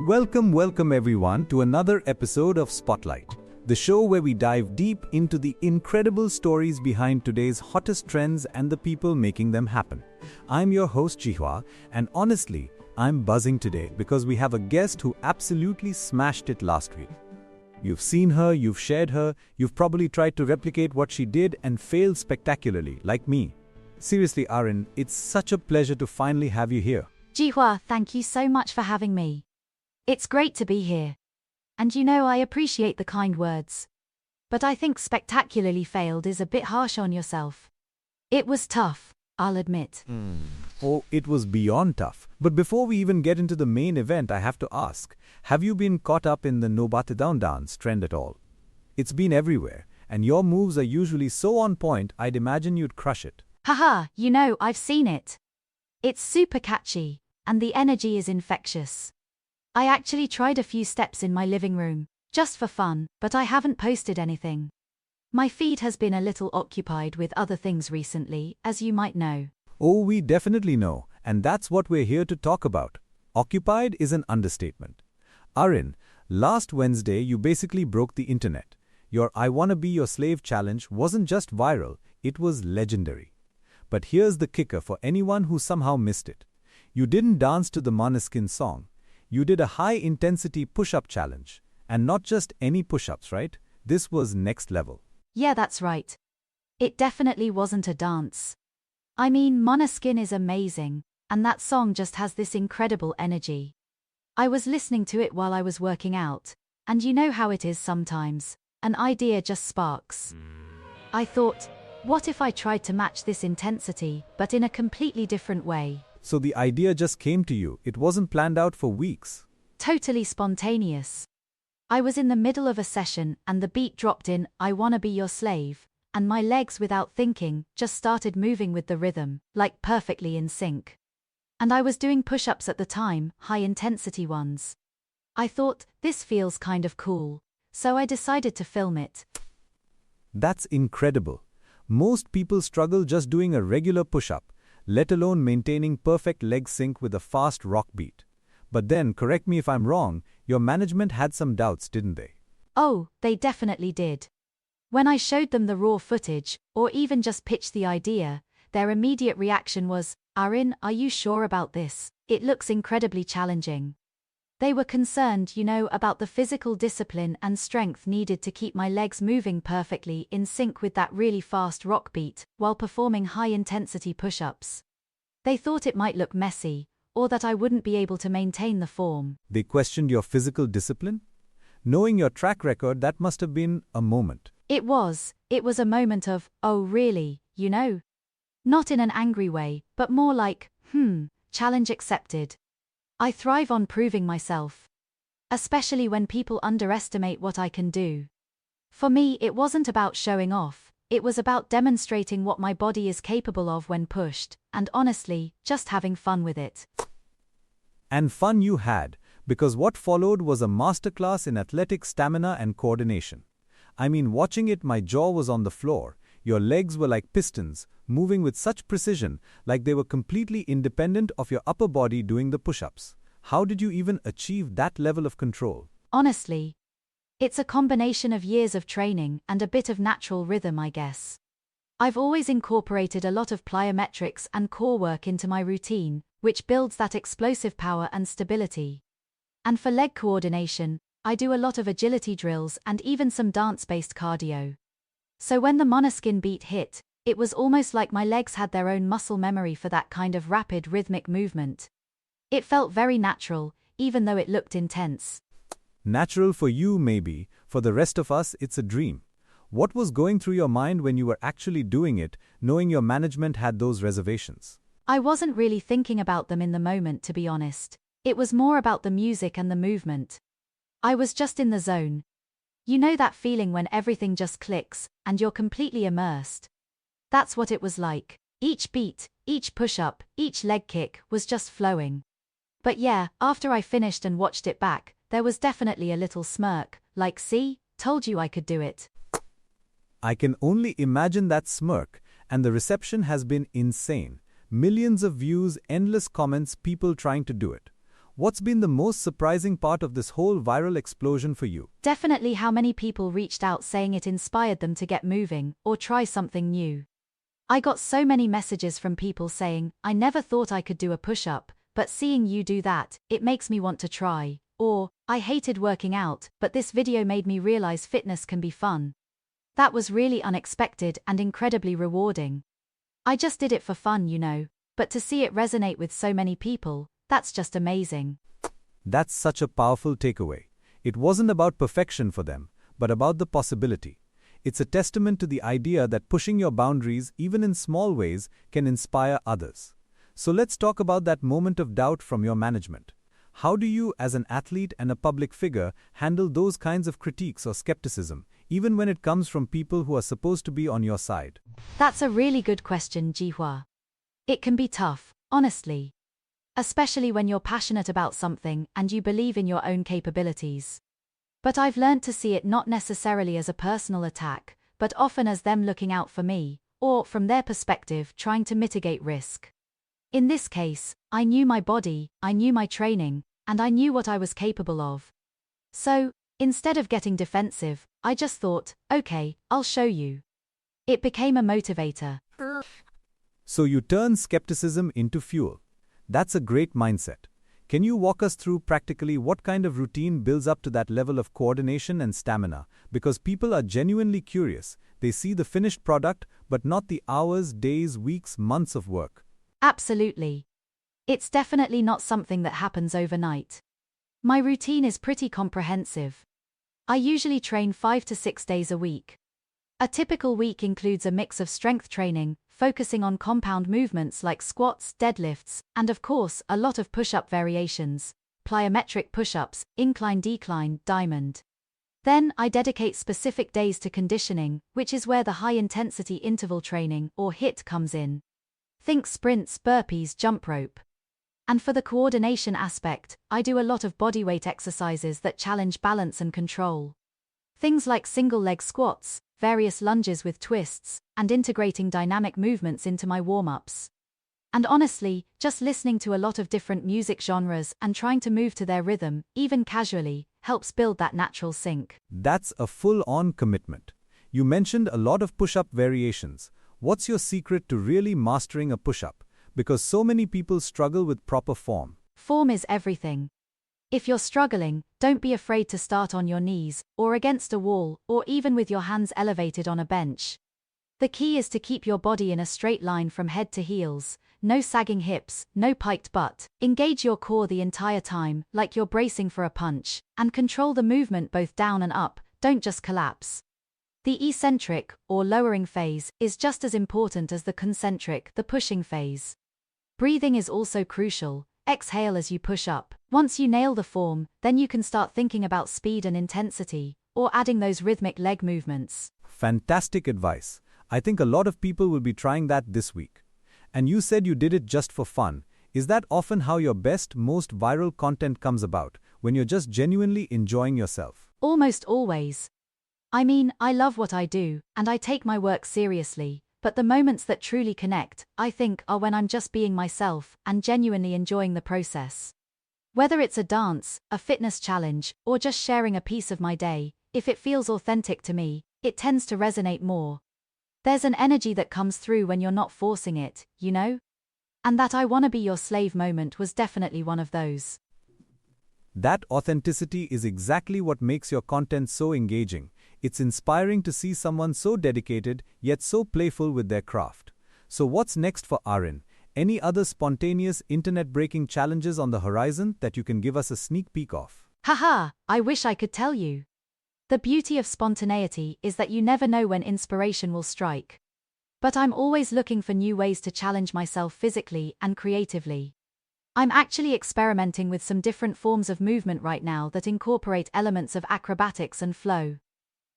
Welcome everyone to another episode of Spotlight, the show where we dive deep into the incredible stories behind today's hottest trends and the people making them happen. I'm your host Ji-hwa, and honestly, I'm buzzing today because we have a guest who absolutely smashed it last week. You've seen her, you've shared her, you've probably tried to replicate what she did and failed spectacularly, like me. Seriously, Arin, it's such a pleasure to finally have you here. Ji-hwa, thank you so much for having me. It's great to be here. And I appreciate the kind words. But I think spectacularly failed is a bit harsh on yourself. It was tough, I'll admit. Oh, it was beyond tough. But before we even get into the main event, I have to ask, have you been caught up in the No Bate Down dance trend at all? It's been everywhere, and your moves are usually so on point, I'd imagine you'd crush it. Haha, I've seen it. It's super catchy, and the energy is infectious. I actually tried a few steps in my living room, just for fun, but I haven't posted anything. My feed has been a little occupied with other things recently, as you might know. Oh, we definitely know, and that's what we're here to talk about. Occupied is an understatement. Arin, last Wednesday you basically broke the internet. Your I Wanna Be Your Slave challenge wasn't just viral, it was legendary. But here's the kicker for anyone who somehow missed it. You didn't dance to the Maneskin song. You did a high-intensity push-up challenge. And not just any push-ups, right? This was next level. Yeah, that's right. It definitely wasn't a dance. I mean, Måneskin is amazing, and that song just has this incredible energy. I was listening to it while I was working out, and you know how it is sometimes, an idea just sparks. I thought, what if I tried to match this intensity, but in a completely different way? So the idea just came to you, it wasn't planned out for weeks. Totally spontaneous. I was in the middle of a session and the beat dropped in, I Wanna Be Your Slave, and my legs without thinking just started moving with the rhythm, like perfectly in sync. And I was doing push-ups at the time, high-intensity ones. I thought, this feels kind of cool, so I decided to film it. That's incredible. Most people struggle just doing a regular push-up, let alone maintaining perfect leg sync with a fast rock beat. But then, correct me if I'm wrong, your management had some doubts, didn't they? Oh, they definitely did. When I showed them the raw footage, or even just pitched the idea, their immediate reaction was, Arin, are you sure about this? It looks incredibly challenging. They were concerned, about the physical discipline and strength needed to keep my legs moving perfectly in sync with that really fast rock beat, while performing high-intensity push-ups. They thought it might look messy, or that I wouldn't be able to maintain the form. They questioned your physical discipline? Knowing your track record, that must have been a moment. It was a moment of, oh really, Not in an angry way, but more like, challenge accepted. I thrive on proving myself. Especially when people underestimate what I can do. For me, it wasn't about showing off, it was about demonstrating what my body is capable of when pushed, and honestly, just having fun with it. And fun you had, because what followed was a masterclass in athletic stamina and coordination. I mean, watching it, my jaw was on the floor. Your legs were like pistons, moving with such precision, like they were completely independent of your upper body doing the push-ups. How did you even achieve that level of control? Honestly, it's a combination of years of training and a bit of natural rhythm, I guess. I've always incorporated a lot of plyometrics and core work into my routine, which builds that explosive power and stability. And for leg coordination, I do a lot of agility drills and even some dance-based cardio. So when the Måneskin beat hit, it was almost like my legs had their own muscle memory for that kind of rapid rhythmic movement. It felt very natural, even though it looked intense. Natural for you, maybe. For the rest of us, it's a dream. What was going through your mind when you were actually doing it, knowing your management had those reservations? I wasn't really thinking about them in the moment, to be honest. It was more about the music and the movement. I was just in the zone. You know that feeling when everything just clicks, and you're completely immersed? That's what it was like. Each beat, each push-up, each leg kick was just flowing. But yeah, after I finished and watched it back, there was definitely a little smirk, like, see, told you I could do it. I can only imagine that smirk, and the reception has been insane. Millions of views, endless comments, people trying to do it. What's been the most surprising part of this whole viral explosion for you? Definitely how many people reached out saying it inspired them to get moving or try something new. I got so many messages from people saying, I never thought I could do a push-up, but seeing you do that, it makes me want to try. Or, I hated working out, but this video made me realize fitness can be fun. That was really unexpected and incredibly rewarding. I just did it for fun, but to see it resonate with so many people, that's just amazing. That's such a powerful takeaway. It wasn't about perfection for them, but about the possibility. It's a testament to the idea that pushing your boundaries, even in small ways, can inspire others. So let's talk about that moment of doubt from your management. How do you, as an athlete and a public figure, handle those kinds of critiques or skepticism, even when it comes from people who are supposed to be on your side? That's a really good question, Ji-hwa. It can be tough, honestly. Especially when you're passionate about something and you believe in your own capabilities. But I've learned to see it not necessarily as a personal attack, but often as them looking out for me, or from their perspective trying to mitigate risk. In this case, I knew my body, I knew my training, and I knew what I was capable of. So, instead of getting defensive, I just thought, okay, I'll show you. It became a motivator. So you turn skepticism into fuel. That's a great mindset. Can you walk us through practically what kind of routine builds up to that level of coordination and stamina? Because people are genuinely curious. They see the finished product, but not the hours, days, weeks, months of work. Absolutely. It's definitely not something that happens overnight. My routine is pretty comprehensive. I usually train 5 to 6 days a week. A typical week includes a mix of strength training, focusing on compound movements like squats, deadlifts, and of course, a lot of push-up variations, plyometric push-ups, incline-decline, diamond. Then, I dedicate specific days to conditioning, which is where the high-intensity interval training, or HIIT, comes in. Think sprints, burpees, jump rope. And for the coordination aspect, I do a lot of bodyweight exercises that challenge balance and control. Things like single-leg squats, various lunges with twists, and integrating dynamic movements into my warm-ups. And honestly, just listening to a lot of different music genres and trying to move to their rhythm, even casually, helps build that natural sync. That's a full-on commitment. You mentioned a lot of push-up variations. What's your secret to really mastering a push-up? Because so many people struggle with proper form. Form is everything. If you're struggling, don't be afraid to start on your knees, or against a wall, or even with your hands elevated on a bench. The key is to keep your body in a straight line from head to heels, no sagging hips, no piked butt. Engage your core the entire time, like you're bracing for a punch, and control the movement both down and up, don't just collapse. The eccentric, or lowering phase, is just as important as the concentric, the pushing phase. Breathing is also crucial. Exhale as you push up. Once you nail the form, then you can start thinking about speed and intensity, or adding those rhythmic leg movements. Fantastic advice. I think a lot of people will be trying that this week. And you said you did it just for fun. Is that often how your best, most viral content comes about, when you're just genuinely enjoying yourself? Almost always. I mean, I love what I do, and I take my work seriously. But the moments that truly connect, I think, are when I'm just being myself and genuinely enjoying the process. Whether it's a dance, a fitness challenge, or just sharing a piece of my day, if it feels authentic to me, it tends to resonate more. There's an energy that comes through when you're not forcing it, And that I wanna be your slave moment was definitely one of those. That authenticity is exactly what makes your content so engaging. It's inspiring to see someone so dedicated, yet so playful with their craft. So what's next for Arin? Any other spontaneous internet-breaking challenges on the horizon that you can give us a sneak peek of? Haha, I wish I could tell you. The beauty of spontaneity is that you never know when inspiration will strike. But I'm always looking for new ways to challenge myself physically and creatively. I'm actually experimenting with some different forms of movement right now that incorporate elements of acrobatics and flow.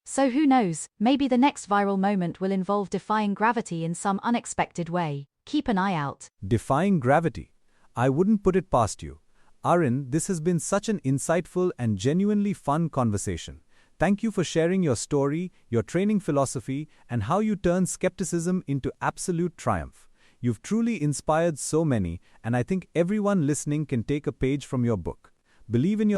So who knows, maybe the next viral moment will involve defying gravity in some unexpected way. Keep an eye out. Defying gravity? I wouldn't put it past you. Arin, this has been such an insightful and genuinely fun conversation. Thank you for sharing your story, your training philosophy, and how you turn skepticism into absolute triumph. You've truly inspired so many, and I think everyone listening can take a page from your book. Believe in